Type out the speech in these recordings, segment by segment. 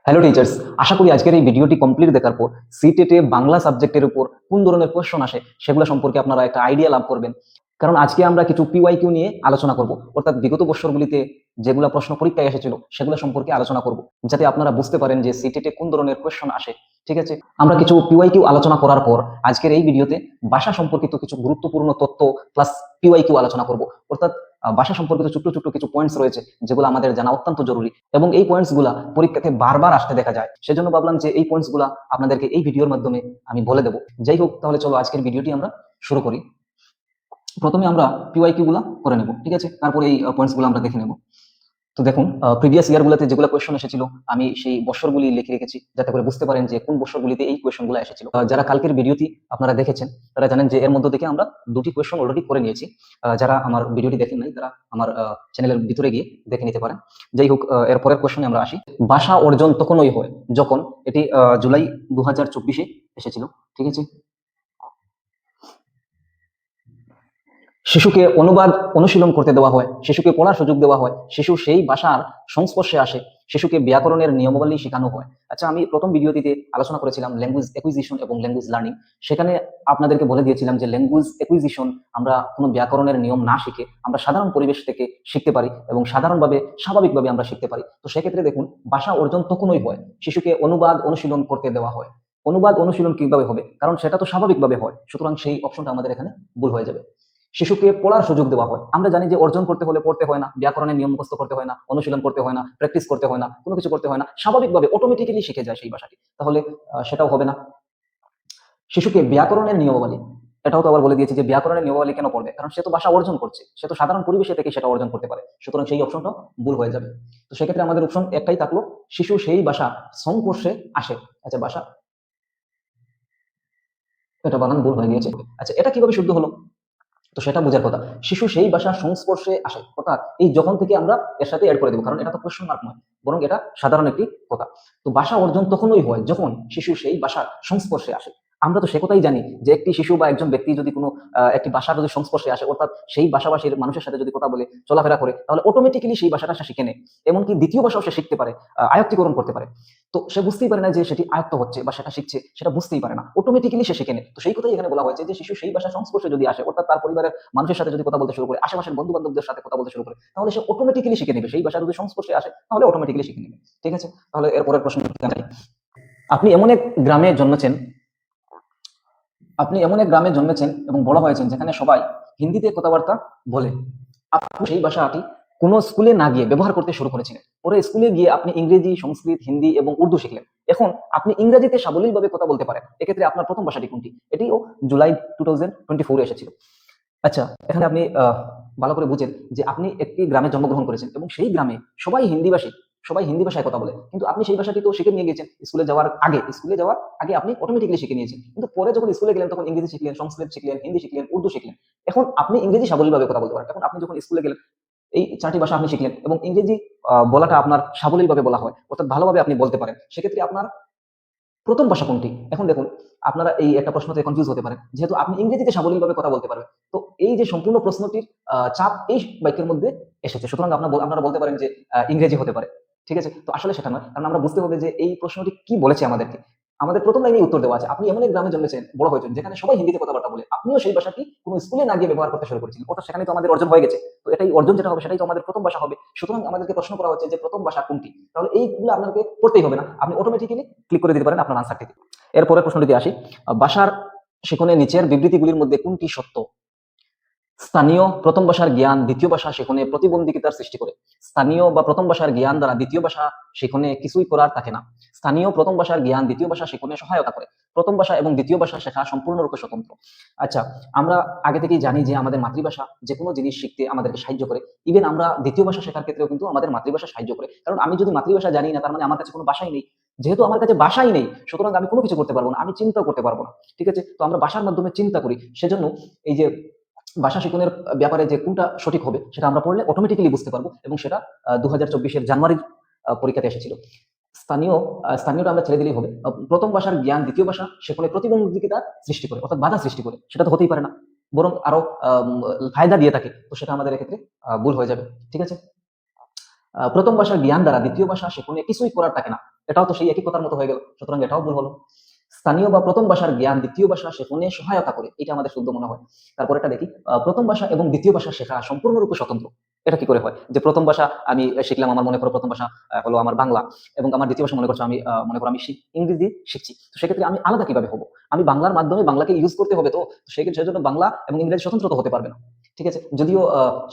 Hello teachers, আশা করি আজকের এই ভিডিওটি কমপ্লিট দেখার পর সিটেটে বাংলা সাবজেক্টের উপর কোন ধরনের কোয়েশ্চন আসে সেগুলো সম্পর্কে আপনারা একটা আইডিয়া লাভ করবেন। কারণ আজকে আমরা কিছু পিওয়াইকিউ নিয়ে আলোচনা করব, অর্থাৎ বিগত বছরগুলিতে যেগুলো প্রশ্ন পরীক্ষায় এসেছিল সেগুলো সম্পর্কে আলোচনা করব, যাতে আপনারা বুঝতে পারেন যে সিটেটে কোন ধরনের কোয়েশ্চন আসে। ঠিক আছে, আমরা কিছু পিওয়াইকিউ আলোচনা করার পর আজকের এই ভিডিওতে ভাষা সম্পর্কিত কিছু গুরুত্বপূর্ণ তথ্য প্লাস পিওয়াইকিউ আলোচনা করব, অর্থাৎ ভাষা সম্পর্কিত ছোট্ট ছোট্ট কিছু পয়েন্টস রয়েছে যেগুলো আমাদের জানা অত্যন্ত জরুরি এবং এই পয়েন্টস গুলা পরীক্ষাতে বারবার আসতে দেখা যায়। সেজন্য ভাবলাম যে এই পয়েন্টস গুলা আপনাদেরকে এই ভিডিওর মাধ্যমে আমি বলে দেবো। যাই হোক, তাহলে চলো আজকের ভিডিওটি আমরা শুরু করি। প্রথমে আমরা পিওয়াইকিউ গুলা করে নেব, ঠিক আছে, তারপরে এই পয়েন্টস গুলো আমরা দেখে নেব। তো দেখুন, প্রিভিয়াস ইয়ার গুলোতে যেগুলো কোয়েশ্চন এসেছিল আমি সেই বছরগুলি লিখে রেখেছি যাতে করে বুঝতে পারেন যে কোন বছরগুলিতে এই কোয়েশ্চন গুলো এসেছিল। যারা কালকের ভিডিওটি আপনারা দেখেছেন তারা জানেন যে এর মধ্যে থেকে আমরা দুটি কোয়েশ্চন অলরেডি করে নিয়েছি। যারা আমার ভিডিওটি দেখেন নাই তারা আমার চ্যানেলের ভিতরে গিয়ে দেখে নিতে পারেন। যাই হোক, এর পরের কোয়েশ্চনে আমরা আসি। ভাষা অর্জন তখনই হয় যখন, এটি জুলাই 2024-এ এসেছিল, ঠিক আছে। শিশুকে অনুবাদ অনুশীলন করতে দেওয়া হয়, শিশুকে পড়ার সুযোগ দেওয়া হয়, শিশু সেই ভাষার সংস্পর্শে আসে, শিশুকে ব্যাকরণের নিয়মাবলী শেখানো হয়। আচ্ছা, আমি প্রথম ভিডিওটিতে আলোচনা করেছিলাম ল্যাঙ্গুয়েজ একুইজিশন এবং ল্যাঙ্গুয়েজ লার্নিং। সেখানে আপনাদেরকে বলে দিয়েছিলাম যে ল্যাঙ্গুয়েজ একুইজিশন আমরা কোনো ব্যাকরণের নিয়ম না শিখে আমরা সাধারণ পরিবেশ থেকে শিখতে পারি এবং সাধারণভাবে স্বাভাবিকভাবে আমরা শিখতে পারি। তো সেক্ষেত্রে দেখুন, ভাষা অর্জন তখনই হয় শিশুকে অনুবাদ অনুশীলন করতে দেওয়া হয়। অনুবাদ অনুশীলন কিভাবে হবে, কারণ সেটা তো স্বাভাবিকভাবে হয়, সুতরাং সেই অপশনটা আমাদের এখানে ভুল হয়ে যাবে। শিশুকে পড়ার সুযোগ দেওয়া হয়। আমরা জানি যে অর্জন করতে হলে পড়তে হয় না, ব্যাকরণের নিয়ম মুখস্থ করতে হয় না, অনুশীলন করতে হয় না, প্র্যাকটিস করতে হয় না, কোনো কিছু করতে হয় না, স্বাভাবিকভাবে অটোমেটিক্যালি শিখে যায় সেই ভাষাটি। তাহলে সেটাও হবে না। শিশুকে ব্যাকরণের নিয়মাবলী, এটাও তো আবার বলে দিয়েছি যে ব্যাকরণের নিয়মাবলী কেন পড়বে, কারণ সে তো ভাষা অর্জন করছে, সে তো সাধারণ পরিবেশে থেকে সেটা অর্জন করতে পারে, সুতরাং সেই অপশনটা ভুল হয়ে যাবে। তো সেক্ষেত্রে আমাদের অপশন একটাই থাকলো, শিশু সেই ভাষা সংস্পর্শে আসে। আচ্ছা, ভাষা, এটা বানান ভুল হয়ে গিয়েছে। আচ্ছা, এটা কিভাবে শুদ্ধ হলো? তো সেটা বোঝার কথা, শিশু সেই ভাষার সংস্পর্শে আসে, অর্থাৎ এই যখন থেকে আমরা এর সাথে অ্যাড করে দেবো, কারণ এটা তো কোয়েশ্চন মার্ক নয়, বরং এটা সাধারণ একটি কথা। তো ভাষা অর্জন তখনই হয় যখন শিশু সেই ভাষার সংস্পর্শে আসে। আমরা তো সে কথাই জানি যে একটি শিশু বা একজন ব্যক্তি যদি কোনো একটি ভাষার যদি সংস্পর্শে আসে, অর্থাৎ সেই ভাষাভাষীর মানুষের সাথে যদি কথা বলে চলাফেরা করে, তাহলে অটোমেটিক্যালি সেই ভাষাটা সে শিখে নেয়। এমনকি দ্বিতীয় ভাষাও সে শিখতে পারে, আয়ত্তীকরণ করতে পারে। তো সে বুঝতেই পারে না যে সেটি আয়ত্ত হচ্ছে বা সেটা শিখছে, সেটা বুঝতেই পারে না, অটোমেটিক্যালি সে শিখে নেয়। তো সেই কথাই এখানে বলা হয়েছে যে শিশু সেই ভাষার সংস্পর্শে যদি আসে, অর্থাৎ তার পরিবারের মানুষের সাথে যদি কথা বলতে শুরু করে, আশেপাশের বন্ধু বান্ধবদের সাথে কথা বলতে শুরু করে, তাহলে সে অটোমেটিক্যালি শিখে নেবে। সেই ভাষা যদি সংস্পর্শে আসে তাহলে অটোমেটিক্যালি শিখে নেবে। ঠিক আছে, তাহলে এর পরের প্রশ্ন, আপনি এমন এক গ্রামে জন্মেছেন, আপনি এমন এক গ্রামে জন্মেছেন এবং বড় হয়েছেন যেখানে সবাই হিন্দিতে কথাবার্তা বলে। আপনি সেই ভাষাটি কোনো স্কুলে না গিয়ে ব্যবহার করতে শুরু করেছিলেন। পরে স্কুলে গিয়ে আপনি ইংরেজি, সংস্কৃত, হিন্দি এবং উর্দু শিখলেন। এখন আপনি ইংরেজিতে সাবলীলভাবে কথা বলতে পারেন। এক্ষেত্রে আপনার প্রথম ভাষাটি কোনটি? এটিও জুলাই 2024 এসেছিল। আচ্ছা, এখানে আপনি ভালো করে বুঝেন যে আপনি একটি গ্রামে জন্মগ্রহণ করেছেন এবং সেই গ্রামে সবাই হিন্দিভাষী, সবাই হিন্দি ভাষায় কথা বলে, কিন্তু আপনি সেই ভাষাটি তো শিখে নিয়ে গেছেন। স্কুলে যাওয়ার আগে আপনি অটোমেটিক্যালি শিখে নিয়েছেন, কিন্তু পরে যখন স্কুলে গেলেন তখন ইংরেজি শিখলেন, সংস্কৃত শিখলেন, হিন্দি শিখলেন, উর্দু শিখলেন। এখন আপনি ইংরেজি সাবলীলভাবে কথা বলতে পারেন। এখন আপনি যখন স্কুলে গেলেন, এই 4টি ভাষা আপনি শিখলেন এবং ইংরেজি বলাটা আপনার সাবলীলভাবে বলা হয়, অর্থাৎ ভালোভাবে আপনি বলতে পারেন। সেক্ষেত্রে আপনার প্রথম ভাষা কোনটি? এখন দেখুন, আপনারা এই একটা প্রশ্নতে কনফিউজ হতে পারেন, যেহেতু আপনি ইংরেজিতে সাবলীলভাবে কথা বলতে পারবেন। তো এই যে সম্পূর্ণ প্রশ্নটির চাপ এই বাক্যের মধ্যে এসেছে, সুতরাং আপনারা বলতে পারেন যে ইংরেজি হতে পারে। ঠিক আছে, তো আসলে সেটা নয়, কারণ আমরা বুঝতে হবে যে এই প্রশ্নটি কি বলেছে আমাদেরকে। আমাদের প্রথম লাইনে উত্তর দেওয়া আছে, আপনি এমন এক গ্রামে জন্মেছেন, বড় হয়েছেন যেখানে সবাই হিন্দিতে কথাবার্তা বলে। আপনিও সেই ভাষাটি কোনো স্কুলে না গিয়ে ব্যবহার করতে শুরু করেছিলেন, অর্থাৎ সেখানে তো আমাদের অর্জন হয়ে গেছে। তো এটাই অর্জন, যেটা হবে সেটাই তো আমাদের প্রথম ভাষা হবে। সুতরাং আমাদেরকে প্রশ্ন করা হচ্ছে যে প্রথম ভাষা কোনটি, তাহলে এইগুলো আপনাকে পড়তেই হবে না, আপনি অটোমেটিক্যালি ক্লিক করে দিতে পারেন আপনার আনসারটিতে। এরপরের প্রশ্নটিতে আসি, ভাষার শিখনে নিচের বিবৃতিগুলির মধ্যে কোনটি সত্য? স্থানীয় প্রথম ভাষার জ্ঞান দ্বিতীয় ভাষা শিখনে প্রতিবন্ধিতার সৃষ্টি করে। স্থানীয় বা প্রথম ভাষার জ্ঞান দ্বারা দ্বিতীয় ভাষা শিখনে কিছুই করার থাকে না। স্থানীয় প্রথম ভাষার জ্ঞান দ্বিতীয় ভাষা শিখনে সহায়তা করে। প্রথম ভাষা এবং দ্বিতীয় ভাষা শেখা সম্পূর্ণরূপে স্বতন্ত্র। আচ্ছা, আমরা আগে থেকেই জানি যে আমাদের মাতৃভাষা যে কোনো জিনিস শিখতে আমাদেরকে সাহায্য করে। ইভেন আমরা দ্বিতীয় ভাষা শেখার ক্ষেত্রেও কিন্তু আমাদের মাতৃভাষা সাহায্য করে, কারণ আমি যদি মাতৃভাষা জানি না, তার মানে আমার কাছে কোনো ভাষাই নেই। যেহেতু আমার কাছে ভাষাই নেই, সুতরাং আমি কোনো কিছু করতে পারবো না, আমি চিন্তাও করতে পারবো না। ঠিক আছে, তো আমরা ভাষার মাধ্যমে চিন্তা করি। সেজন্য এই যে ভাষা শিখনের ব্যাপারে যে কোনটা সঠিক হবে সেটা আমরা পড়লে অটোমেটিক্যালি বুঝতে পারবো, এবং সেটা 2024-এর জানুয়ারির পরীক্ষাতে এসেছিল। স্থানীয়টা আমরা ছেড়ে দিলেই হবে। প্রথম ভাষার জ্ঞান দ্বিতীয় ভাষা সেখানে প্রতিবন্ধকতা সৃষ্টি করে, অর্থাৎ বাধা সৃষ্টি করে, সেটা তো হতেই পারে না, বরং আরো ফায়দা দিয়ে থাকে। তো সেটা আমাদের এক্ষেত্রে ভুল হয়ে যাবে। ঠিক আছে, প্রথম ভাষার জ্ঞান দ্বারা দ্বিতীয় ভাষা সেখানে কিছুই করার থাকে না। এটাও তো সেই একই কথার মতো হয়ে গেল, সুতরাং এটাও ভুল হলো। স্থানীয় বা প্রথম ভাষার জ্ঞান দ্বিতীয় ভাষা শেখনে সহায়তা করে, এটা আমাদের শুদ্ধ মনে হয়। তারপর এটা দেখি, প্রথম ভাষা এবং দ্বিতীয় ভাষা শেখা সম্পূর্ণরূপে স্বতন্ত্র। এটা কি করে হয় যে প্রথম ভাষা আমি শিখলাম, আমার মনে করো প্রথম ভাষা হলো আমার বাংলা, এবং আমার দ্বিতীয় ভাষা মনে করছো আমি মনে করো আমি ইংরেজি শিখছি, তো সেক্ষেত্রে আমি আলাদা কিভাবে হবো? আমি বাংলার মাধ্যমে বাংলাকে ইউজ করতে হবে, তো সেক্ষেত্রে সেজন্য বাংলা এবং ইংরেজি স্বতন্ত্র তো হতে পারবে না। ঠিক আছে, যদিও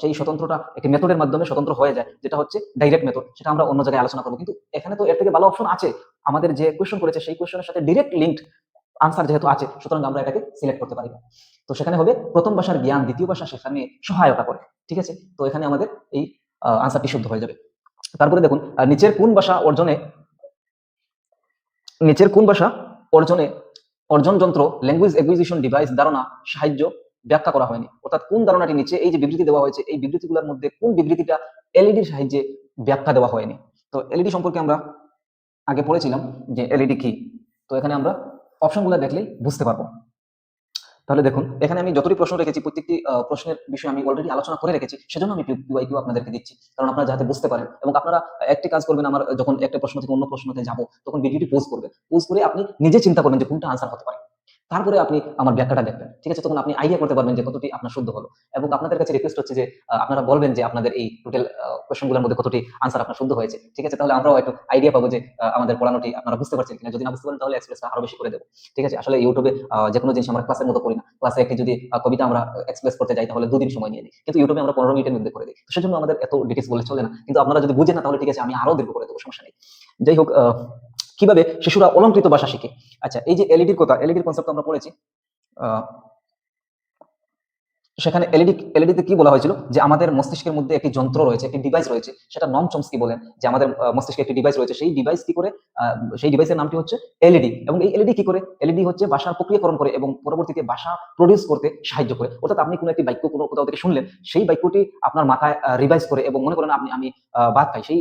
সেই স্বতন্ত্রটা একটি মেথডের মাধ্যমে স্বতন্ত্র হয়ে যায়, যেটা হচ্ছে ডাইরেক্ট মেথড, সেটা আমরা অন্য জায়গায় আলোচনা করবো। কিন্তু এখানে তো এর থেকে ভালো অপশন আছে, আমাদের যে কোয়েশ্চন করেছে সেই কোয়েশ্চনের সাথে ডিরেক্ট লিঙ্ক আনসার যেহেতু আছে, সুতরাং আমরা এটাকে সিলেক্ট করতে পারি না। তো সেখানে হবে প্রথম ভাষার জ্ঞান দ্বিতীয় ভাষা শেখানে সহায়তা করে। ঠিক আছে, তো এখানে আমাদের এই আনসারটি শুদ্ধ হয়ে যাবে। তারপরে দেখুন, নিচের কোন ভাষা অর্জনে অর্জন যন্ত্র ল্যাঙ্গুয়েজ একুইজিশন ডিভাইস ধারণা সাহায্য ব্যাখ্যা করা হয়নি, অর্থাৎ কোন ধারণাটি নিচে এই যে বিবৃতি দেওয়া হয়েছে এই বিবৃতিগুলোর মধ্যে কোন বিবৃতিটা এলইডির সাহায্যে ব্যাখ্যা দেওয়া হয়নি? তো এলইডি সম্পর্কে আমরা আগে পড়েছিলাম যে এলইডি কি, তো এখানে আমরা অপশনগুলো দেখলেই বুঝতে পারবো। তাহলে দেখুন, এখানে আমি যতটি প্রশ্ন রেখেছি প্রত্যেকটি প্রশ্নের বিষয়ে আমি অলরেডি আলোচনা করে রেখেছি, সেজন্য আমি কিউ আপনাদেরকে দিচ্ছি, কারণ আপনারা যাতে বুঝতে পারেন। এবং আপনারা একটি কাজ করবেন, আমার যখন একটা প্রশ্ন থেকে অন্য প্রশ্নতে যাব তখন ভিডিওটি পোজ করবেন, পোজ করে আপনি নিজে চিন্তা করবেন যে কোনটা আনসার হতে পারে, তারপরে আপনি আমার ব্যাখ্যাটা দেখবেন। ঠিক আছে, তখন আপনি আইডিয়া করতে পারবেন যে কতটি আপনার শুদ্ধ হলো। এবং আপনাদের কাছে রিকোয়েস্ট হচ্ছে যে আপনারা বলবেন যে আপনাদের এই টোটাল কোয়েশ্চনগুলোর মধ্যে কতটি আনসার আপনার শুদ্ধ হয়েছে। ঠিক আছে, তাহলে আমরাও একটু আইডিয়া পাবো যে আমাদের পড়ানোটি আপনারা বুঝতে পারছেন কিনা। যদি না বুঝতে পারেন তাহলে এক্সপ্রেসটা আরো বেশি করে দেবো। ঠিক আছে, আসলে ইউটিউবে যে কোনো জিনিস আমরা ক্লাসের মতো করি না। ক্লাসে একটি যদি কবিতা আমরা এক্সপ্রেস করতে যাই তাহলে 2 দিন সময় নিয়ে নিই, কিন্তু ইউটিউবে আমরা 15 মিনিটের মধ্যে করে দিই। তো সেজন্য আমাদের এত ডিটেলস বলে চলে না, কিন্তু আপনারা যদি বুঝেন না তাহলে ঠিক আছে, আমি আরো দীর্ঘ করে দেবো, সমস্যা নেই। যাই হোক, কিভাবে শিশুরা অলংকৃত ভাষা শিখে? আচ্ছা, এই যে এলইডির কথা, এলইডির কনসেপ্ট আমরা পড়েছি। সেখানে এলইডিতে কি বলা হয়েছিল যে আমাদের মস্তিষ্কের মধ্যে একটি যন্ত্র রয়েছে, একটি ডিভাইস রয়েছে, সেটা নম চমস্কি বলেন যে আমাদের মস্তিষ্কে একটি ডিভাইস রয়েছে, সেই ডিভাইস কি করে, সেই ডিভাইসের নামটি হচ্ছে এলইডি। এবং এই এলইডি কি করে, এলইডি হচ্ছে ভাষার প্রক্রিয়াকরণ করে এবং পরবর্তীতে ভাষা প্রডিউস করতে সাহায্য করে। অর্থাৎ আপনি কোনো একটি বাক্য কোনো কোথাও থেকে শুনলেন, সেই বাক্যটি আপনার মাথায় রিভাইজ করে, এবং মনে করেন আমি ভাত খাই, সেই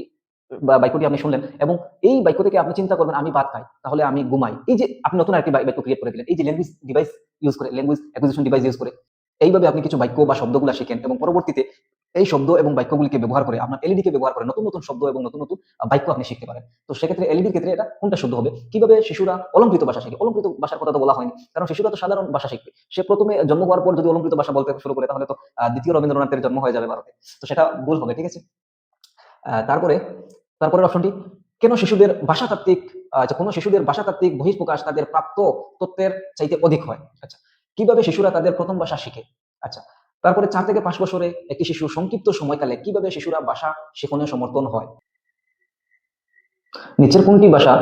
বাক্যটি আপনি শুনলেন এবং এই বাক্য থেকে আপনি চিন্তা করবেন আমি ভাত খাই তাহলে আমি ঘুমাই, এই যে আপনি নতুন একটি বাক্য ক্রিয়েট করে দিলেন, এই যে ল্যাঙ্গুয়েজ ডিভাইস ইউজ করে, ল্যাঙ্গুয়েজ অ্যাকুইজিশন ডিভাইস ইউজ করে এইভাবে আপনি কিছু বাক্য বা শব্দগুলা শিখেন, এবং পরবর্তীতে এই শব্দ এবং বাক্যগুলিকে ব্যবহার করে আপনার এলইডি কে ব্যবহার করে নতুন নতুন শব্দ এবং নতুন নতুন বাক্য আপনি শিখতে পারেন। তো সেক্ষেত্রে এলইডির ক্ষেত্রে এটা কোনটা শুদ্ধ হবে? কিভাবে শিশুরা অলংকৃত ভাষা শিখে? অলংকৃত ভাষার কথা তো বলা হয়নি, কারণ শিশুরা তো সাধারণ ভাষা শিখবে। সে প্রথমে জন্ম হওয়ার পর যদি অলংকৃত ভাষা বলতে শুরু করে তাহলে তো দ্বিতীয় রবীন্দ্রনাথের জন্ম হয়ে যাবে ভারতে, তো সেটা ভুল হবে। ঠিক আছে, তারপরে তারপরের অপশনটি, কেন শিশুদের ভাষাতাত্ত্বিক কোন শিশুদের ভাষাতাত্ত্বিক বহিঃপ্রকাশ তাদের প্রাপ্ত তথ্যের চাইতে অধিক হয়? আচ্ছা, কিভাবে শিশুরা তাদের প্রথম ভাষা শিখে? আচ্ছা, তারপরে 4 থেকে 5 বছরে একটি শিশু সংক্ষিপ্ত সময়কালে কিভাবে শিশুরা ভাষা শিখনে সমর্থন হয়? নিচের কোনটি ভাষা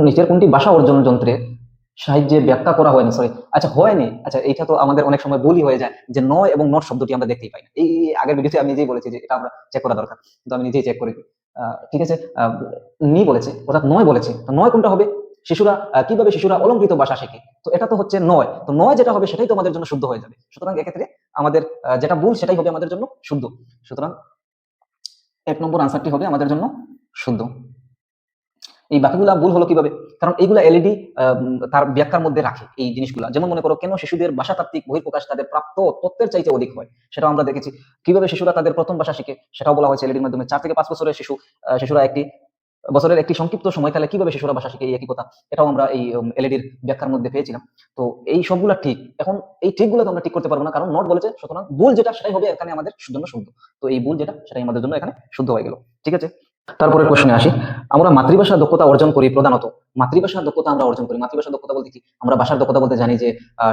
নিচের কোনটি ভাষা অর্জন যন্ত্রের সাহায্যে ব্যাখ্যা করা হয়নি? সরি, আচ্ছা হয়নি। আচ্ছা, এটা তো আমাদের অনেক সময় ভুলই হয়ে যায় যে নয় এবং নট শব্দটি আমরা দেখতেই পাই না। এই আগের ভিডিওতে আমি নিজেই বলেছি যে এটা আমরা চেক করা দরকার, কিন্তু আমি নিজেই চেক করি। ঠিক আছে, নি বলেছে অর্থাৎ নয় বলেছে, তো নয় কোনটা হবে? কিভাবে শিশুরা অলংকৃত ভাষা শেখে, তো এটা তো হচ্ছে নয়, তো নয় যেটা হবে সেটাই তো আমাদের জন্য শুদ্ধ হয়ে যাবে। সুতরাং এক্ষেত্রে আমাদের যেটা ভুল সেটাই হবে আমাদের জন্য শুদ্ধ। সুতরাং 1 নম্বর আনসারটি হবে আমাদের জন্য শুদ্ধ। এই বাকিগুলা ভুল হলো কিভাবে? কারণ এইগুলা এলইডি তার ব্যাখ্যার মধ্যে রাখে এই জিনিসগুলা। যেমন মনে করো, কেন শিশুদের ভাষাতাত্ত্বিক বহিঃপ্রকাশ তাদের প্রাপ্ত তথ্যের চাইতে অধিক হয়, সেটাও আমরা দেখেছি। কিভাবে শিশুরা তাদের প্রথম ভাষা শিখে, সেটাও বলা হয়েছে এলইডির মাধ্যমে। 4 থেকে 5 বছরের শিশুরা বছরের একটি সংক্ষিপ্ত সময়কালে কিভাবে শিশুরা ভাষা শিখে, এই একই কথা, এটাও আমরা এই এলইডির ব্যাখ্যার মধ্যে পেয়েছিলাম। তো এই সবগুলা ঠিক। এখন এই ঠিকগুলো তো আমরা ঠিক করতে পারবো না, কারণ নট বলেছে, সুতরাং ভুল যেটা সেটাই হবে এখানে আমাদের জন্য শুদ্ধ। তো এই ভুল যেটা সেটাই আমাদের জন্য এখানে শুদ্ধ হয়ে গেল। ঠিক আছে, তারপরে প্রশ্নে আসি। আমরা মাতৃভাষা দক্ষতা অর্জন করি প্রধানত, মাতৃভাষার দক্ষতা আমরা অর্জন করি, মাতৃভাষা দক্ষতা বলতে কি, আমরা ভাষার দক্ষতা বলতে জানি যে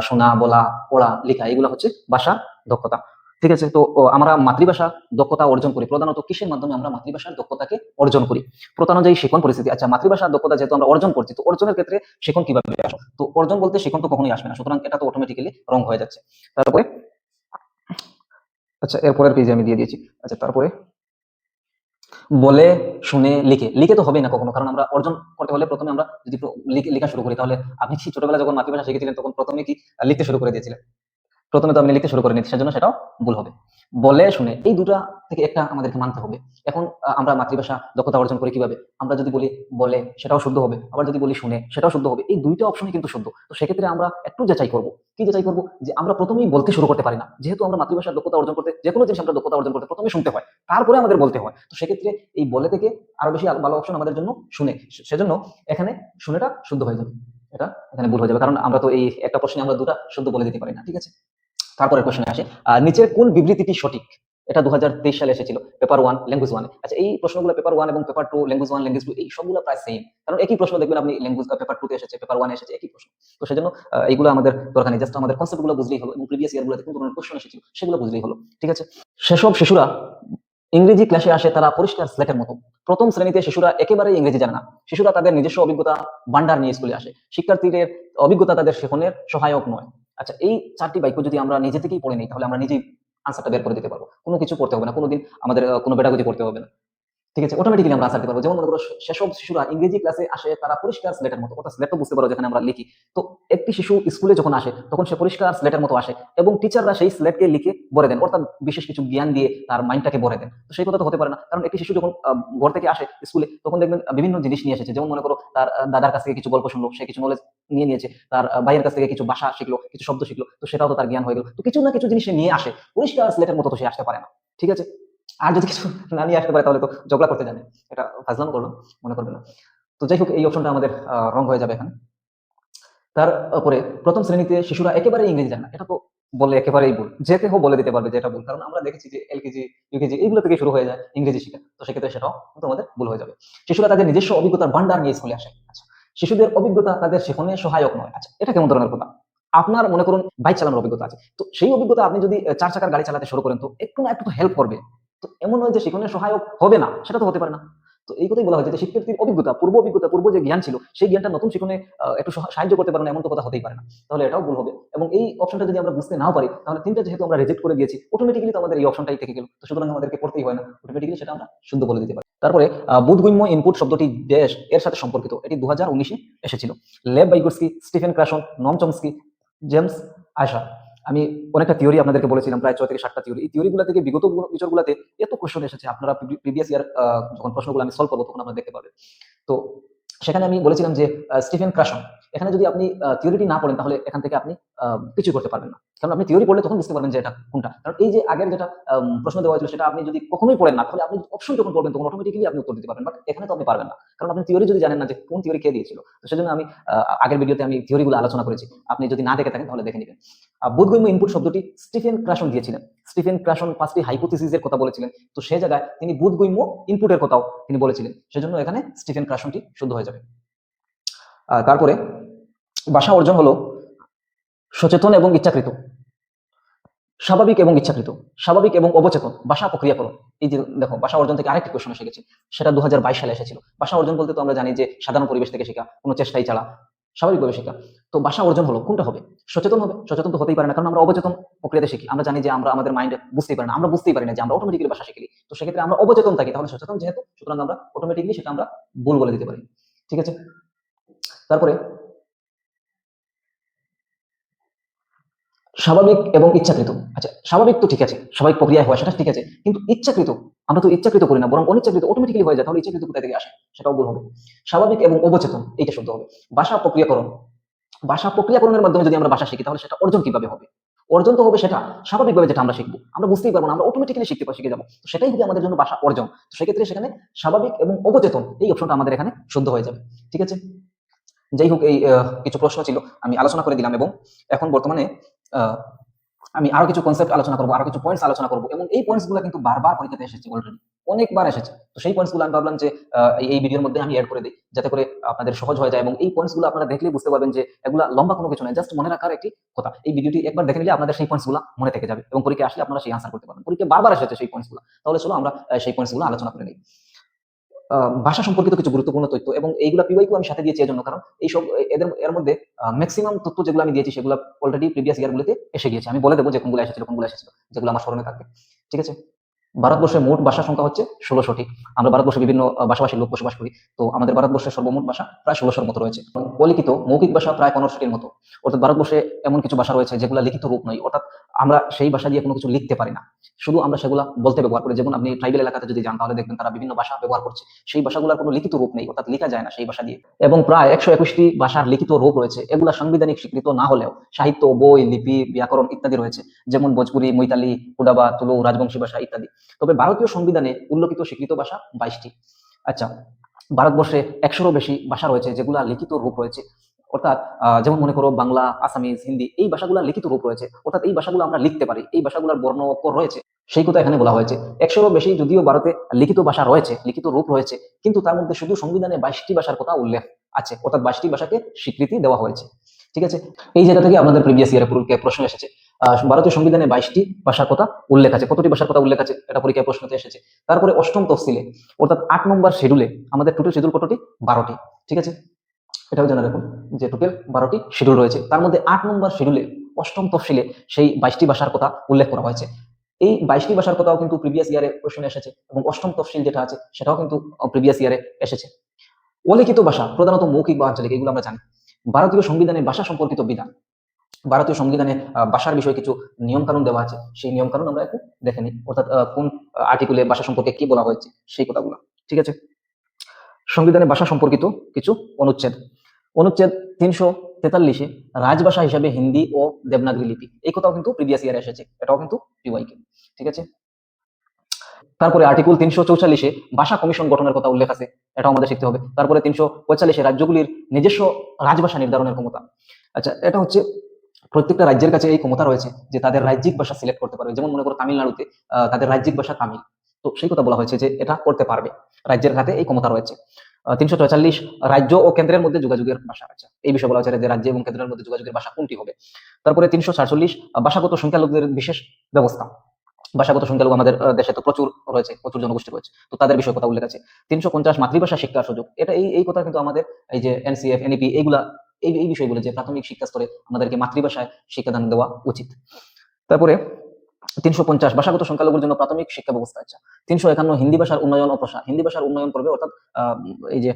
শোনা, বলা, পড়া, লেখা, এগুলো হচ্ছে ভাষার দক্ষতা। ঠিক আছে, তো আমরা মাতৃভাষা দক্ষতা অর্জন করি প্রধানত কিসের মাধ্যমে? আমরা মাতৃভাষার দক্ষতাকে অর্জন করি প্রধানজয়ী শিখন পরিস্থিতি। আচ্ছা, মাতৃভাষার দক্ষতা যেহেতু আমরা অর্জন করছি, তো অর্জনের ক্ষেত্রে শিখন কিভাবে আসে? তো অর্জন বলতে শিখন তো কখনোই আসবে না, সুতরাং এটা তো অটোমেটিক্যালি রং হয়ে যাচ্ছে। তারপরে আচ্ছা, এরপরের পেজে আমি দিয়ে দিয়েছি। আচ্ছা, তারপরে বলে, শুনে, লিখে। লিখে তো হবে না কখনো, কারণ আমরা অর্জন করতে হলে প্রথমে আমরা যদি লেখা শুরু করি, তাহলে আপনি কি ছোটবেলা যখন মাতৃভাষা শিখেছিলেন তখন প্রথমে কি লিখতে শুরু করে দিয়েছিলেন? প্রথমে তো আমি লিখতে শুরু করিনি, সেজন্য সেটাও ভুল হবে। বলে শুনে এই দুটা থেকে একটা আমাদেরকে মানতে হবে। এখন আমরা মাতৃভাষা দক্ষতা অর্জন করি কিভাবে? আমরা যদি বলি বলে, সেটাও শুদ্ধ হবে, আবার যদি বলি শুনে, সেটাও শুদ্ধ হবে। এই দুইটা অপশনই কিন্তু শুদ্ধ। তো সেক্ষেত্রে আমরা একটু যাচাই করব। কি যাচাই করব? যে আমরা প্রথমেই বলতে শুরু করতে পারি না, যেহেতু আমরা মাতৃভাষার দক্ষতা অর্জন করতে, যে কোনো জিনিস আমরা দক্ষতা অর্জন করতে প্রথমে শুনতে হয়, তারপরে আমাদের বলতে হয়। তো সেক্ষেত্রে এই বলে থেকে আরো বেশি ভালো অপশন আমাদের জন্য শুনে। সেজন্য এখানে শুনেটা শুদ্ধ হয়ে যাবে, এটা এখানে ভুল হয়ে যাবে, কারণ আমরা তো এই একটা প্রশ্নে আমরা দুটা শুদ্ধ বলে দিতে পারি না। ঠিক আছে, তারপরে প্রশ্নে আসে নিচের কোন বিবৃতিটি সঠিক? এটা 2023 সালে এসেছিল, পেপার 1 ল্যাঙ্গুয়েজ 1। আচ্ছা, এই প্রশ্নগুলো পেপার 1 এবং পেপার 2, ল্যাঙ্গুয়েজ 1 ল্যাঙ্গুয়েজ 2 এই সবগুলো প্রায় সেম, কারণ একই প্রশ্ন দেখবেন আপনি ল্যাঙ্গুয়েজ পেপার 2 তে এসেছে, পেপার 1 এ এসেছে, একই প্রশ্ন। তো সেজন্য এইগুলো আমাদের দরকার নেই, জাস্ট আমাদের কনসেপ্টগুলো বুঝলেই হলো এবং প্রিভিয়াস ইয়ারগুলোতে কোন ধরনের কোশ্চেন এসেছিল সেগুলো বুঝলেই হলো। ঠিক আছে, সেসব শিশুরা ইংরেজি ক্লাসে আসে তারা পরিষ্কার স্লেটের মতো। প্রথম শ্রেণীতে শিশুরা একেবারেই ইংরেজি জানে না। শিশুরা তাদের নিজস্ব অভিজ্ঞতা ভান্ডার নিয়ে স্কুলে আসে। শিক্ষার্থীদের অভিজ্ঞতা তাদের শেখানোর সহায়ক নয়। আচ্ছা, এই 4টি বাক্য যদি আমরা নিজে থেকেই পড়ে নিই, তাহলে আমরা নিজেই আনসারটা বের করে দিতে পারবো। কোনো কিছু পড়তে হবে না, কোনোদিন আমাদের কোনো পেডাগজি করতে হবে না। ঠিক আছে, অটোমেটিক্যালি আমরা আনসার দিতে পারবো। যেমন মনে করো, সেসব শিশুরা ইংরেজি ক্লাসে আসে তারা পরিষ্কার স্লেটের মতো। অর্থাৎ স্লেট তো বুঝতে পারো যেখানে আমরা লিখি। তো একটি শিশু স্কুলে যখন আসে তখন সে পরিষ্কার স্লেটের মতো আসে এবং টিচাররা সেই স্লেটকে লিখে ভরে দেন, অর্থাৎ বিশেষ কিছু জ্ঞান দিয়ে তার মাইন্ডটাকে ভরে দেন। তো সেই কথা তো হতে পারে না, কারণ একটি শিশু যখন ঘর থেকে আসে স্কুলে, তখন দেখবেন বিভিন্ন জিনিস নিয়ে এসেছে। যেমন মনে করো, তার দাদার কাছ থেকে কিছু গল্প শুনলো, সে কিছু নলেজ নিয়ে নিয়েছে, তার ভাইয়ের কাছ থেকে কিছু ভাষা শিখলো, কিছু শব্দ শিখলো, তো সেটাও তো তার জ্ঞান হয়ে গেল। তো কিছু না কিছু জিনিস সে নিয়ে আসে, পরিষ্কার স্লেটের মতো তো সে আসতে পারে না। ঠিক আছে, আর যদি কিছু না নিয়ে আসতে পারে তাহলে তো ঝগড়া করতে জানে। এটা ফাজলামো করলাম, মনে করবে না। তো যাই হোক, এই অপশনটা আমাদের রং হয়ে যাবে এখানে। তারপরে প্রথম শ্রেণীতে শিশুরা একেবারেই ইংরেজি জানে না, এটা তো বলে একেবারেই ভুল। যে কেউ বলে দিতে পারবে যে এটা ভুল, কারণ আমরা দেখেছি যে এলকেজি, ইউকেজি এইগুলো থেকে শুরু হয়ে যায় ইংরেজি শেখা। তো সেক্ষেত্রে সেটাও কিন্তু আমাদের ভুল হয়ে যাবে। শিশুরা তাদের নিজস্ব অভিজ্ঞতার ভান্ডার নিয়ে স্কুলে আসে। আচ্ছা, শিশুদের অভিজ্ঞতা তাদের শেখানোর সহায়ক নয়। আচ্ছা, এটা কেমন ধরনের কথা? আপনার মনে করুন বাইক চালানোর অভিজ্ঞতা আছে, তো সেই অভিজ্ঞতা আপনি যদি 4 চাকার গাড়ি চালাতে শুরু করেন, তো একটু না একটু তো হেল্প করবে। তো এমন নয় যে শেখানোর সহায়ক হবে না, সেটা তো হতে পারে না। তো এই কথাই বলা হয় যে শিক্ষার্থীর অভিজ্ঞতা, পূর্ব যে জ্ঞান ছিল, সেই জ্ঞানটা নতুন শিখনে একটু সাহায্য করতে পারে না, এমন তো কথা হতেই পারে না। তাহলে এটাও ভুল হবে। এবং এই অপশনটা যদি আমরা বুঝতে নাও পারি, তাহলে তিনটা যেহেতু আমরা রিজেক্ট করে দিয়েছি, অটোমেটিক্যালি তো আমাদের এই অপশনটাই থেকে গেল। তো সুতরাং আমাদেরকে পড়তেই হয় না, অটোমেটিক্যালি সেটা আমরা শুদ্ধ বলে দিতে পারি। তারপরে বোধগম্য ইনপুট শব্দটি দেশ এর সাথে সম্পর্কিত, এটি 2019-এ এসেছিল। লেভ বাইগোর্স্কি, স্টিফেন ক্রাশন, নম চমস্কি, জেমস আয়শা। আমি অনেকটা থিওরি আপনাদেরকে বলেছিলাম, প্রায় 6 থেকে 7টা থিওরি। এই থিওরিগুলো থেকে বিগত বছরগুলোতে এত কোশ্চেন এসেছে, আপনারা প্রিভিয়াস ইয়ার যখন প্রশ্নগুলো আমি সলভ করবো তখন আপনারা দেখতে পাবেন। তো সেখানে আমি বলেছিলাম যে স্টিফেন ক্রাশন, এখানে যদি আপনি থিওরিটি না পড়েন তাহলে এখান থেকে আপনি কিছু করতে পারবেন না, কারণ আপনি থিওরি পড়লে তখন বুঝতে পারবেন যে এটা কোনটা। কারণ এই যে আগের যেটা প্রশ্ন দেওয়া হয়েছিল, সেটা আপনি যদি কখনোই পড়েন না, তাহলে আপনি অপশন যখন পড়বেন তখন অটোমেটিক্যালি আপনি উত্তর দিতে পারবেন। বাট এখানে তো আপনি পারবেন না, কারণ আপনি থিওরি যদি জানেন না যে কোন থিওরি কে দিয়েছিল। তো সেজন্য আমি আগের ভিডিওতে আমি থিওরিগুলো আলোচনা করেছি, আপনি যদি না দেখে থাকেন তাহলে দেখে নেবেন। বোধগম্য ইনপুট শব্দটি স্টিফেন ক্রাশন দিয়েছিলেন। স্টিফেন ক্রাশন 5টি হাইপোথিসিসের কথা বলেছিলেন, তো সেই জায়গায় তিনি বোধগম্য ইনপুটের কথাও তিনি বলেছিলেন, সেজন্য এখানে স্টিফেন ক্রাশনটি শুদ্ধ হয়ে যাবে। তারপরে ভাষা অর্জন হলো সচেতন এবং ইচ্ছাকৃত, স্বাভাবিক এবং ইচ্ছাকৃত, স্বাভাবিক এবং অবচেতন ভাষা প্রক্রিয়াকরণ। এই যে দেখো, ভাষা অর্জন থেকে আরেকটি কোশ্চেন এসে গেছে, সেটা 2022 সালে এসেছিল। ভাষা অর্জন বলতে তো আমরা জানি যে সাধারণ পরিবেশ থেকে শেখা, কোনো চেষ্টাই ছাড়া স্বাভাবিকভাবে শেখা। তো ভাষা অর্জন হলো কোনটা হবে? সচেতন হবে? সচেতন তো হতেই পারে না, কারণ আমরা অবচেতন প্রক্রিয়াতে শিখি। আমরা জানি যে আমরা আমাদের মাইন্ডে বুঝতেই পারি না, আমরা বুঝতেই পারি না যে আমরা অটোমেটিক্যালি ভাষা শিখি। তো সেক্ষেত্রে আমরা অবচেতন থাকি, তাহলে সচেতন যেহেতু, সুতরাং আমরা অটোমেটিক্যালি সেটা আমরা ভুল বলে দিতে পারি। ঠিক আছে, তারপরে স্বাভাবিক এবং ইচ্ছাকৃত। আচ্ছা, স্বাভাবিক তো ঠিক আছে, স্বাভাবিক প্রক্রিয়ায় হয়, সেটা ঠিক আছে, কিন্তু ইচ্ছাকৃত আমরা তো ইচ্ছাকৃত করি না, বরং অনিচ্ছাকৃত অটোমেটিক্যালি হয়ে যায়। তাহলে ইচ্ছাকৃত কোথা থেকে আসে? সেটাও ভুল হবে। স্বাভাবিক এবং অবচেতন এইটা শুদ্ধ হবে। ভাষা প্রক্রিয়াকরণ, ভাষা প্রক্রিয়াকরণের মাধ্যমে যদি আমরা ভাষা শিখি, তাহলে সেটা অর্জন কিভাবে হবে? অর্জন তো হবে সেটা স্বাভাবিকভাবে, যেটা আমরা শিখবো, আমরা বুঝতেই পারবো না, আমরা অটোমেটিক্যালি শিখে যাবো। তো সেটাই হবে আমাদের জন্য ভাষা অর্জন। তো সেক্ষেত্রে সেখানে স্বাভাবিক এবং অবচেতন এই অপশনটা আমাদের এখানে শুদ্ধ হয়ে যাবে। ঠিক আছে, যাই হোক, এই কিছু প্রশ্ন ছিল আমি আলোচনা করে দিলাম, এবং এখন বর্তমানে আহ, আমি আরো কিছু কনসেপ্ট আলোচনা করবো, আরো কিছু পয়েন্টস আলোচনা করবো, এবং এই পয়েন্টস গুলো কিন্তু বারবার পরীক্ষাতে এসেছে, অলরেডি অনেকবার এসেছে। তো সেই পয়েন্টস গুলো আমি ভাবলাম যে এই ভিডিওর মধ্যে আমি অ্যাড করে দিই, যাতে করে আপনাদের সহজ হয়ে যায়, এবং এই পয়েন্টস গুলো আপনারা দেখলেই বুঝতে পারবেন যে এগুলা লম্বা কোনো কিছু নয়, জাস্ট মনে রাখার একটি কথা। এই ভিডিওটি একবার দেখে নিলে আপনাদের সেই পয়েন্টস গুলো মনে থেকে যাবে, এবং পরীক্ষা আসলে আপনারা সেই আনসার করতে পারবেন। পরীক্ষা বারবার এসেছে সেই পয়েন্টস গুলো। তাহলে চলো আমরা সেই পয়েন্টস গুলো আলোচনা করে নিই। ভাষা সম্পর্কিত কিছু গুরুত্বপূর্ণ তথ্য, এবং এইগুলা পিওয়াইকিউ আমি সাথে দিয়েছি এজন্য, কারণ এই সব এর মধ্যে ম্যাক্সিমাম তথ্য যেগুলো আমি দিয়েছি সেগুলো অলরেডি প্রিভিয়াস ইয়ার গুলোতে এসে গিয়েছে। আমি বলে দেবো যে কোনগুলো এসেছিল, যেগুলো আমার স্মরণে থাকবে। ঠিক আছে, ভারতবর্ষের মোট ভাষা সংখ্যা হচ্ছে 16টি। আমরা ভারতবর্ষে বিভিন্ন ভাষাভাষীর লোক বসবাস করি। তো আমাদের ভারতবর্ষের সর্বমোট ভাষা প্রায় 1600-র মতো রয়েছে। অলিখিত মৌখিক ভাষা প্রায় 1500-টির মতো। অর্থাৎ ভারতবর্ষে এমন কিছু ভাষা রয়েছে যেগুলো লিখিত রূপ নয়, অর্থাৎ আমরা সেই ভাষা দিয়ে কোনো কিছু লিখতে পারি না, শুধু আমরা সেগুলা বলতে ব্যবহার করি। যেমন আপনি ট্রাইবেল এলাকাতে যদি যান তাহলে দেখবেন তারা বিভিন্ন ভাষা ব্যবহার করছে, সেই ভাষাগুলোর কোনো লিখিত রূপ নেই, অর্থাৎ লেখা যায় না সেই ভাষা দিয়ে। এবং প্রায় 121টি ভাষার লিখিত রূপ রয়েছে, এগুলা সাংবিধানিক স্বীকৃত না হলেও সাহিত্য, বই, লিপি, ব্যাকরণ ইত্যাদি রয়েছে, যেমন ভোজপুরি, মৈতালি, কুডাবা, তুলু, রাজবংশী ভাষা ইত্যাদি। তবে ভারতীয় সংবিধানে উল্লেখিত স্বীকৃত ভাষা 22টি। আচ্ছা, ভারতবর্ষে 100-রও বেশি ভাষা রয়েছে যেগুলা লিখিত রূপ রয়েছে, অর্থাৎ যেমন মনে করো বাংলা, আসামিজ, হিন্দি, এই ভাষাগুলো লিখিত রূপ রয়েছে, অর্থাৎ এই ভাষাগুলো আমরা লিখতে পারি, এই ভাষাগুলোর বর্ণ অক্ষর রয়েছে, সেই কথা এখানে বলা হয়েছে। 100-রও বেশি যদিও ভারতে লিখিত ভাষা রয়েছে, লিখিত রূপ রয়েছে, কিন্তু তার মধ্যে শুধু সংবিধানে 22টি ভাষার কথা উল্লেখ আছে, অর্থাৎ 22টি ভাষাকে স্বীকৃতি দেওয়া হয়েছে। ঠিক আছে, এই জায়গা থেকে আমাদের প্রিভিয়াস ইয়ারে প্রশ্ন এসেছে, ভারতীয় সংবিধানে 22টি ভাষার কথা উল্লেখ আছে, কতটি ভাষার কথা উল্লেখ আছে এটা পরীক্ষায় প্রশ্নতে এসেছে। তারপরে 8ম তফসিলে, অর্থাৎ 8 নম্বর শিডিউলে আমাদের টোটাল শিডিউল কতটি? 12টি। ঠিক আছে, এটাও জানা রাখুন যে টোটাল 12টি শিডিউল রয়েছে, তার মধ্যে 8 নম্বর শিডিউলে 8ম তফসিলে সেই 22টি ভাষার কথা উল্লেখ করা হয়েছে। এই 22টি ভাষার কথাও কিন্তু প্রিভিয়াস ইয়ারে প্রশ্ন এসেছে, এবং 8ম তফসিল যেটা আছে সেটাও কিন্তু প্রিভিয়াস ইয়ারে এসেছে। অলিখিত ভাষা প্রধানত মৌখিক বা আঞ্চলিক, এগুলো আমরা জানি। ভারতীয় সংবিধানে ভাষা সম্পর্কিত বিধান, ভারতীয় সংবিধানে ভাষার বিষয়ে কিছু নিয়ম কানুন দেওয়া আছে, সেই নিয়ম কানুন আমরা একটু দেখে নিই, অর্থাৎ কোন আর্টিকেলে ভাষা সম্পর্কে কি বলা হয়েছে সেই কথাগুলো। ঠিক আছে, সংবিধানে ভাষা সম্পর্কিত কিছু অনুচ্ছেদ। অনুচ্ছেদ 343-এ রাজভাষা হিসাবে হিন্দি ও দেবনাগরী লিপি, এই কথাও কিন্তু প্রিভিয়াস ইয়ারে এসেছে, এটাও কিন্তু পিওয়াইকে। ঠিক আছে, তারপরে আর্টিকেল 344-এ ভাষা কমিশন গঠনের কথা উল্লেখ আছে, এটাও আমাদের শিখতে হবে। তারপরে 345-এ রাজ্যগুলির নিজস্ব রাজভাষা নির্ধারণের ক্ষমতা। আচ্ছা, এটা হচ্ছে প্রত্যেকটা রাজ্যের কাছে এই ক্ষমতা রয়েছে যে তাদের রাজ্যিক ভাষা সিলেক্ট করতে পারবে। যেমন মনে করো তামিলনাড়ুতে তাদের রাজ্যিক ভাষা তামিল, তো সেই কথা বলা হয়েছে যে এটা করতে পারবে, রাজ্যের হাতে এই ক্ষমতা রয়েছে। 346 রাজ্য ও কেন্দ্রের মধ্যে যোগাযোগের ভাষা। আচ্ছা, এই বিষয়ে বলা হয়েছে যে রাজ্য এবং কেন্দ্রের মধ্যে যোগাযোগের ভাষা কোনটি হবে। তারপরে 347 ভাষাগত সংখ্যালঘুদের বিশেষ ব্যবস্থা। ভাষাগত সংখ্যালঘু আমাদের দেশে তো প্রচুর রয়েছে, প্রচুর জনগোষ্ঠী রয়েছে, তো তাদের বিষয়ে কথা উল্লেখ আছে। 350 মাতৃভাষা শিক্ষার সুযোগ, এটা এই কথা কিন্তু আমাদের এই যে এনসিএফ, এনইপি, এইগুলা এই বিষয়গুলো যে প্রাথমিক শিক্ষা স্তরে আমাদেরকে মাতৃভাষায় শিক্ষাদান দেওয়া উচিত। তারপরে 350 ভাষাগত সংখ্যালঘুর জন্য প্রাথমিক শিক্ষা ব্যবস্থা। আচ্ছা, 351 হিন্দি ভাষার উন্নয়ন ও প্রসার, হিন্দি ভাষার উন্নয়ন করবে, অর্থাৎ এই যে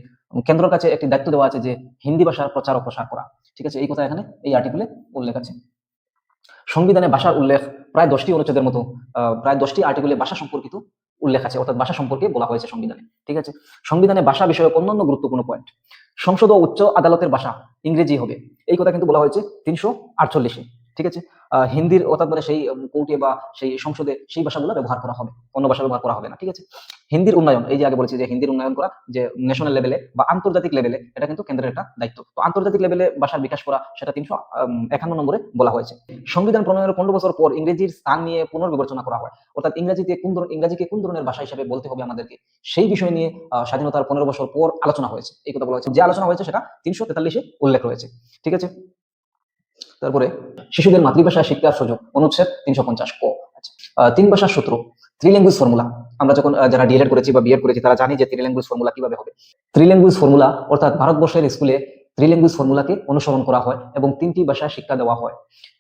কেন্দ্রের কাছে একটি দায়িত্ব দেওয়া আছে যে হিন্দি ভাষার প্রচার ও প্রসার করা। ঠিক আছে, এই কথা এখানে এই আর্টিকেলে উল্লেখ আছে। সংবিধানে ভাষার উল্লেখ প্রায় 10টি অনুচ্ছেদের মতো, প্রায় 10টি আর্টিকেলে ভাষা সম্পর্কিত উল্লেখ আছে, অর্থাৎ ভাষা সম্পর্কে বলা হয়েছে সংবিধানে। ঠিক আছে, সংবিধানে ভাষা বিষয়ক অন্যান্য গুরুত্বপূর্ণ পয়েন্ট। সংসদ ও উচ্চ আদালতের ভাষা ইংরেজি হবে, এই কথা কিন্তু বলা হয়েছে 348-এ। ঠিক আছে, হিন্দির অর্থাৎ মানে সেই কোর্টে বা সেই সংসদে সেই ভাষাগুলো ব্যবহার করা হবে, অন্য ভাষা ব্যবহার করা হবে না। ঠিক আছে, হিন্দির উন্নয়ন, এই যে আগে বলেছি যে হিন্দির উন্নয়ন করা যে ন্যাশনাল লেভেলে বা আন্তর্জাতিক লেভেলে, এটা কিন্তু কেন্দ্রের একটা দায়িত্ব। তো আন্তর্জাতিক লেভেলে ভাষার বিকাশ করা, সেটা 351 নম্বরে বলা হয়েছে। সংবিধান প্রণয়নের 15 বছর পর ইংরেজির স্থান নিয়ে পুনর্বিবেচনা করা হয়, অর্থাৎ ইংরেজিকে কোন ধরনের ভাষা হিসেবে বলতে হবে আমাদেরকে, সেই বিষয় নিয়ে স্বাধীনতার 15 বছর পর আলোচনা হয়েছে, এই কথা বলা হয়েছে। যে আলোচনা হয়েছে সেটা 343-এ উল্লেখ রয়েছে। ঠিক আছে, তারপরে শিশুদের মাতৃভাষা শিক্ষার সুযোগ, অনুচ্ছেদ 350 ক। আচ্ছা, 3 ভাষার সূত্র, ত্রিল্যাঙ্গুয়েজ ফর্মুলা। আমরা যখন যারা ডিএলএড করেছি বা বিএড করেছি তারা জানি যে ত্রিল্যাঙ্গুয়েজ ফর্মুলা কিভাবে হবে। ত্রিল্যাঙ্গুয়েজ ফর্মুলা অর্থাৎ ভারতবর্ষের স্কুলে ত্রিল্যাঙ্গুয়েজ ফর্মুলাকে অনুসরণ করা হয় এবং 3টি ভাষা শিক্ষা দেওয়া হয়।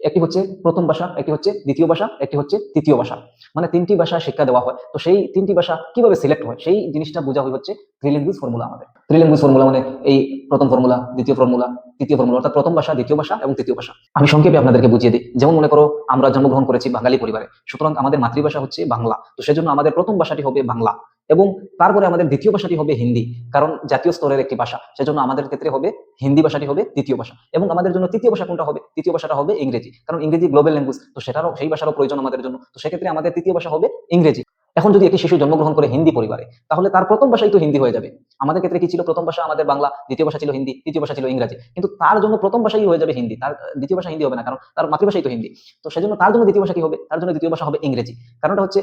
একটি হচ্ছে প্রথম ভাষা, একটি হচ্ছে দ্বিতীয় ভাষা, একটি হচ্ছে তৃতীয় ভাষা, মানে 3টি ভাষা শিক্ষা দেওয়া হয়। তো সেই 3টি ভাষা কিভাবে সিলেক্ট হয় সেই জিনিসটা বোঝা হচ্ছে ত্রিল্যাঙ্গুয়েজ ফর্মুলা। আমাদের ত্রিল্যাঙ্গুয়েজ ফর্মুলা মানে এই প্রথম ফর্মুলা, দ্বিতীয় ফর্মুলা, তৃতীয় ফর্মুলা, অর্থাৎ প্রথম ভাষা, দ্বিতীয় ভাষা এবং তৃতীয় ভাষা। আমি সংক্ষেপে আপনাদেরকে বুঝিয়ে দিই। যেমন মনে করো আমরা জন্মগ্রহণ করেছি বাঙালি পরিবারে, সুতরাং আমাদের মাতৃভাষা হচ্ছে বাংলা, তো সেজন্য আমাদের প্রথম ভাষাটি হবে বাংলা, এবং তারপরে আমাদের দ্বিতীয় ভাষাটি হবে হিন্দি, কারণ জাতীয় স্তরের একটি ভাষা, সেজন্য আমাদের ক্ষেত্রে হবে হিন্দি ভাষাটি হবে দ্বিতীয় ভাষা। এবং আমাদের জন্য তৃতীয় ভাষা কোনটা হবে? তৃতীয় ভাষাটা হবে ইংরেজি, কারণ ইংরেজি গ্লোবাল ল্যাঙ্গুয়েজ, তো সেটারও সেই ভাষারও প্রয়োজন আমাদের জন্য, তো সেক্ষেত্রে আমাদের তৃতীয় ভাষা হবে ইংরেজি। এখন যদি একটি শিশু জন্মগ্রহণ করে হিন্দি পরিবারে, তাহলে তার প্রথম ভাষাই তো হিন্দি হয়ে যাবে। আমাদের ক্ষেত্রে কি ছিল? প্রথম ভাষা আমাদের বাংলা, দ্বিতীয় ভাষা ছিল হিন্দি, তৃতীয় ভাষা ছিল ইংরেজি, কিন্তু তার জন্য প্রথম ভাষাই হয়ে যাবে হিন্দি, তার দ্বিতীয় ভাষা হিন্দি হবে না, কারণ তার মাতৃভাষাই তো হিন্দি। তো সেজন্য তার জন্য দ্বিতীয় ভাষা কি হবে? তার জন্য দ্বিতীয় ভাষা হবে ইংরেজি। কারণটা হচ্ছে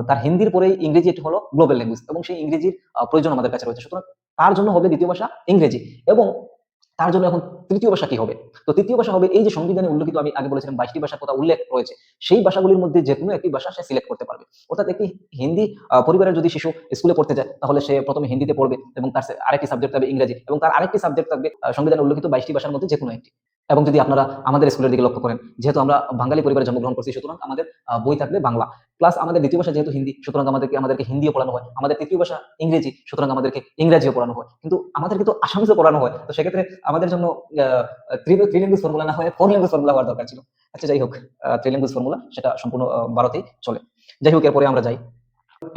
তার হিন্দির পরেই ইংরেজি এটি হলো গ্লোবাল ল্যাঙ্গুয়েজ, এবং সেই ইংরেজির প্রয়োজন আমাদের কাছে রয়েছে, সুতরাং তার জন্য হবে দ্বিতীয় ভাষা ইংরেজি। এবং তার জন্য এখন তৃতীয় ভাষা কি হবে? তো তৃতীয় ভাষা হবে এই যে সংবিধানে উল্লেখিত, আমি আগে বলেছিলাম 22টি ভাষার কথা উল্লেখ রয়েছে, সেই ভাষাগুলির মধ্যে যে কোনো একটি ভাষা সে সিলেক্ট করতে পারবে। অর্থাৎ একটি হিন্দি পরিবারের যদি শিশু স্কুলে পড়তে যায়, তাহলে সে প্রথমে হিন্দিতে পড়বে এবং তার আরেকটি সাবজেক্ট থাকবে ইংরেজি, এবং তার আরেকটি সাবজেক্ট থাকবে সংবিধানে উল্লেখিত 22টি ভাষার মধ্যে যে কোনো একটি। এবং যদি আপনারা আমাদের স্কুলের দিকে লক্ষ্য করেন, যেহেতু আমরা বাঙালি পরিবারে জন্মগ্রহণ করছি, সুতরাং আমাদের বই থাকবে বাংলা, প্লাস আমাদের দ্বিতীয় ভাষা যেহেতু হিন্দি, সুতরাং আমাদেরকে হিন্দিও পড়ানো হয়। আমাদের তৃতীয় ভাষা ইংরেজি, সুতরাং আমাদেরকে ইংরাজিও পড়ানো হয়। কিন্তু আমাদেরকে তো আসামিসও পড়ানো হয়, তো সেক্ষেত্রে আমাদের জন্য থ্রি ল্যাঙ্গুয়েজ ফর্মুলা না হয় ফোর ল্যাঙ্গুয়েজ ফর্মুলা হওয়ার দরকার ছিল। আচ্ছা যাই হোক, থ্রি ল্যাঙ্গুয়েজ ফর্মুলা সেটা সম্পূর্ণ ভারতেই চলে। যাই হোক, এরপরে আমরা যাই।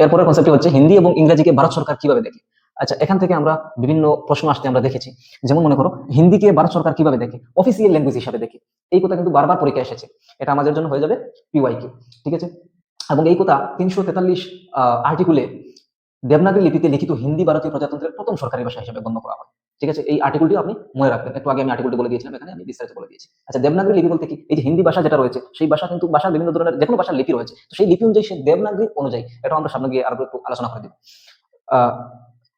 এরপরের কনসেপ্টটি হচ্ছে হিন্দি এবং ইংরেজিকে ভারত সরকার কিভাবে দেখে। আচ্ছা, এখান থেকে আমরা বিভিন্ন প্রশ্ন আসতে আমরা দেখেছি। যেমন মনে করো, হিন্দিকে ভারত সরকার কিভাবে দেখে, অফিসিয়াল ল্যাঙ্গুয়েজ হিসাবে দেখে। এই কথা কিন্তু বারবার পরীক্ষা এসেছে, এটা আমাদের জন্য হয়ে যাবে পিওয়াইকিউ। ঠিক আছে, এবং এই কথা 343 আর্টিকুলে দেবনাগরী লিপিতে লিখিত হিন্দি ভারতীয় প্রজাতন্ত্রের প্রথম সরকারি ভাষা হিসেবে গণ্য করা হয়। ঠিক আছে, এই আর্টিকেলটি আপনি মনে রাখবেন। একটু আগে আমি আর্টিকেলটি বলে দিয়েছিলাম, এখানে আমি বিস্তারিত বলে দিয়েছি। আচ্ছা, দেবনাগরী লিপি বলতে কি? এই যে হিন্দি ভাষা যেটা রয়েছে, সেই ভাষা কিন্তু ভাষার বিভিন্ন ধরনের যে কোনো ভাষার লিপি রয়েছে, তো সেই লিপি অনুযায়ী, সেই দেবনাগরী অনুযায়ী, এটা আমরা সামনে গিয়ে আরো একটু আলোচনা করে দিব। আহ,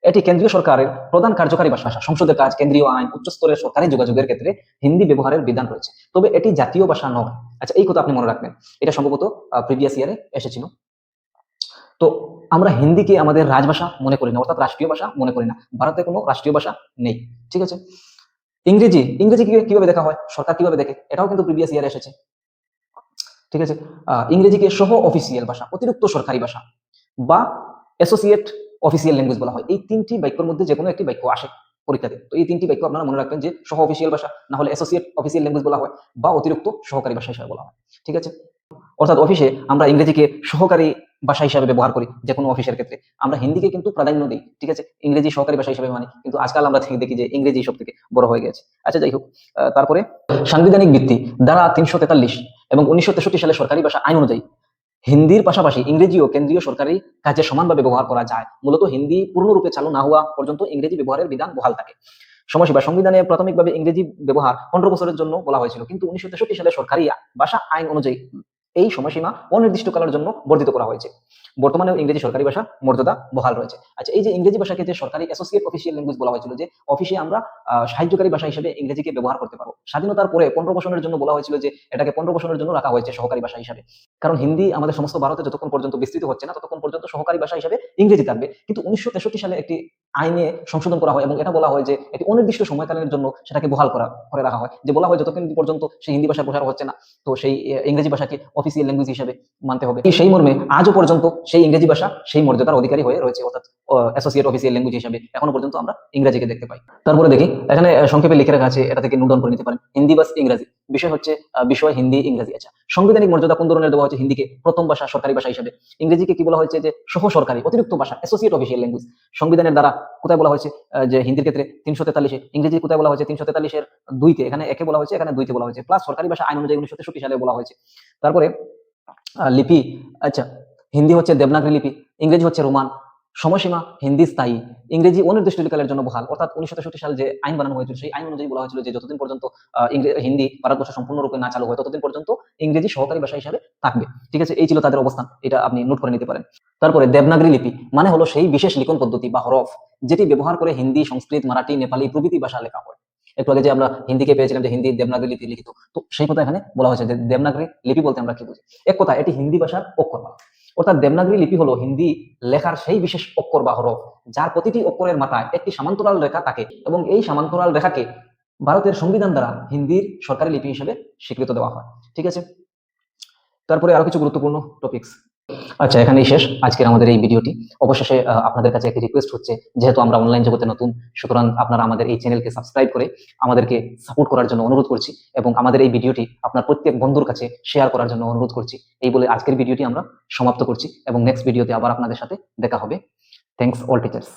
এটি কেন্দ্রীয় সরকারের প্রধান কার্যকারী ভাষা। সংসদের কাজ, কেন্দ্রীয় আইন, উচ্চস্তরের সরকারি যোগাযোগের ক্ষেত্রে হিন্দি ব্যবহারের বিধান রয়েছে, তবে এটি জাতীয় ভাষা নয়। আচ্ছা, এই কথা আপনি মনে রাখবেন, এটা সম্ভবত প্রিভিয়াস ইয়ারে এসেছিল। তো আমরা হিন্দিকে আমাদের রাজভাষা মনে করি না, অর্থাৎ রাষ্ট্রীয় ভাষা মনে করি না। ভারতে কোনো রাষ্ট্রীয় ভাষা নেই। ঠিক আছে, ইংরেজি কিভাবে দেখা হয়, সরকার কিভাবে দেখে, এটাও কিন্তু প্রিভিয়াস ইয়ারে এসেছে। ঠিক আছে, ইংরেজিকে সহ অফিসিয়াল ভাষা, অতিরিক্ত সরকারি ভাষা বা অ্যাসোসিয়েট অফিসিয়াল ল্যাঙ্গুয়েজ বলা হয়। এই তিনটি বাক্যের মধ্যে যে কোনো একটি বাক্য আসে পরীক্ষাতে। তো এই তিনটি বাক্য আপনারা মনে রাখবেন, যে সহ অফিসিয়াল ভাষা, না হলে অ্যাসোসিয়েট অফিসিয়াল ল্যাঙ্গুয়েজ বলা হয়, বা অতিরিক্ত সহকারী ভাষা হিসেবে বলা হয়। ঠিক আছে, অর্থাৎ অফিসে আমরা ইংরেজিকে সহকারী ভাষা হিসাবে ব্যবহার করি। যে কোনো অফিসের ক্ষেত্রে আমরা হিন্দিকে কিন্তু প্রাধান্য দিই। ঠিক আছে, ইংরেজি সহকারী ভাষা হিসেবে মানি, কিন্তু আজকাল আমরা দেখি যে ইংরেজি সব থেকে বড় হয়ে গেছে। আচ্ছা যাই হোক, তারপরে সাংবিধানিক ভিত্তি ধারা 343 এবং 1963 সালে সরকারি ভাষা আইন অনুযায়ী হিন্দির পাশাপাশি ইংরেজিও কেন্দ্রীয় সরকারি কাজে সমানভাবে ব্যবহার করা যায়। মূলত হিন্দি পূর্ণরূপে চালু না হওয়া পর্যন্ত ইংরেজি ব্যবহারের বিধান বহাল থাকে। সময়সীমা, সংবিধানে প্রাথমিকভাবে ইংরেজি ব্যবহার 15 বছরের জন্য বলা হয়েছিল, কিন্তু 1963 সালে সরকারি ভাষা আইন অনুযায়ী এই সময়সীমা অনির্দিষ্টকালের জন্য বর্ধিত করা হয়েছে। বর্তমানেও ইংরেজি সরকারি ভাষা মর্যাদা বহাল রয়েছে। আচ্ছা, এই যে ইংরেজি ভাষাকে যে সরকারি অ্যাসোসিয়েট অফিসিয়াল ল্যাঙ্গুয়েজ বলা হয়েছিল, যে অফিসে আমরা সাহায্যকারী ভাষা হিসেবে ইংরেজিকে ব্যবহার করতে পারবো, স্বাধীনতার পরে 15 বছরের জন্য বলা হয়েছিল যে এটাকে 15 বছরের জন্য রাখা হয়েছে সহকারী ভাষা হিসাবে। কারণ হিন্দি আমাদের সমস্ত ভারতে যতক্ষণ পর্যন্ত বিস্তৃত হচ্ছে না, ততক্ষণ পর্যন্ত সহকারী ভাষা হিসেবে ইংরেজি থাকবে। কিন্তু 1963 সালে একটি আইনে সংশোধন করা হয়, এবং এটা বলা হয় যে এটি অনির্দিষ্ট সময়কালের জন্য সেটাকে বহাল করে রাখা হয়। যে বলা হয় যতক্ষণ পর্যন্ত সেই হিন্দি ভাষা প্রচার হচ্ছে না, তো সেই ইংরেজি ভাষাকে অফিসিয়াল ল্যাঙ্গুয়েজ হিসেবে মানতে হবে। সেই মর্মে আজও পর্যন্ত সেই ইংরেজি ভাষা সেই মর্যাদার অধিকারী হয়ে রয়েছে, অর্থাৎ অ্যাসোসিয়েট অফিসিয়াল ল্যাঙ্গুয়েজ হিসেবে এখনো পর্যন্ত আমরা ইংরেজিকে দেখতে পাই। তারপরে দেখি, এখানে সংক্ষেপে লিখে রাখা আছে, এটা থেকে নোট ডাউন করে নিতে পারেন। হিন্দি বাস ইংরেজি, বিষয় হচ্ছে বিষয় হিন্দি ইংরেজি। আচ্ছা, সাংবিধানিক মর্যাদা কোন ধরনের দেওয়া হচ্ছে? হিন্দিকে প্রথম ভাষা, সরকারি ভাষা হিসেবে। ইংরেজিকে কি বলা হয়েছে? যে সহ সরকারি, অতিরিক্ত ভাষা, অ্যাসোসিয়েট অফিসিয়াল ল্যাঙ্গুয়েজ। সংবিধানের দ্বারা কোথায় বলা হয়েছে? যে হিন্দির ক্ষেত্রে 343-এ, ইংরেজি কোথায় বলা হয়েছে? 343-এর 2-তে, এখানে একে বলা হয়েছে, এখানে 2-তে বলা হয়েছে, প্লাস সরকারি ভাষা আইন অনুযায়ী 1963 সালে বলা হয়েছে। তারপরে লিপি, আচ্ছা, হিন্দি হচ্ছে দেবনাগরী লিপি, ইংরেজি হচ্ছে রোমান। সময়সীমা, হিন্দি স্থায়ী, ইংরেজি অনির্দিষ্টকালের জন্য বহাল। অর্থাৎ 1963 সাল যে আইন বানানো হয়েছিল, সেই আইন অনুযায়ী বলা হয়েছিল যে যতদিন পর্যন্ত হিন্দি ভারতবর্ষে সম্পূর্ণরূপে না চালু হয়, ততদিন পর্যন্ত ইংরেজি সহকারী ভাষা হিসাবে থাকবে। ঠিক আছে, এই ছিল তাদের অবস্থান, এটা আপনি নোট করে নিতে পারেন। তারপরে দেবনাগরী লিপি মানে হলো সেই বিশেষ লিখন পদ্ধতি বা হরফ, যেটি ব্যবহার করে হিন্দি, সংস্কৃত, মারাঠি, নেপালি প্রভৃতি ভাষা লেখা হয়। একটু আগে যে আমরা হিন্দিকে পেয়েছিলাম যে হিন্দি দেবনাগরী লিপি লিখিত, তো সেই কথা এখানে বলা হয়েছে যে দেবনাগরী লিপি বলতে আমরা কি বুঝি। এক কথা, এটি হিন্দি ভাষার অক্ষরমালা। অর্থাৎ দেবনাগরী লিপি হলো হিন্দি লেখার সেই বিশেষ অক্ষর বা হরফ, যার প্রতিটি অক্ষরের মাথায় একটি সমান্তরাল রেখা থাকে, এবং এই সমান্তরাল রেখাকে ভারতের সংবিধান দ্বারা হিন্দির সরকারি লিপি হিসেবে স্বীকৃত দেওয়া হয়। ঠিক আছে, তারপরে আরো কিছু গুরুত্বপূর্ণ টপিকস। আচ্ছা, এখানেই শেষ আজকের আমাদের এই ভিডিওটি। অবশেষে আপনাদের কাছে একটি রিকোয়েস্ট হচ্ছে, যেহেতু আমরা অনলাইন জগতে নতুন, সুতরাং আপনারা আমাদের এই চ্যানেলকে সাবস্ক্রাইব করে আমাদেরকে সাপোর্ট করার জন্য অনুরোধ করছি, এবং আমাদের এই ভিডিওটি আপনার প্রত্যেক বন্ধুর কাছে শেয়ার করার জন্য অনুরোধ করছি। এই বলে আজকের ভিডিওটি আমরা সমাপ্ত করছি, এবং নেক্সট ভিডিওতে আবার আপনাদের সাথে দেখা হবে। Thanks all teachers.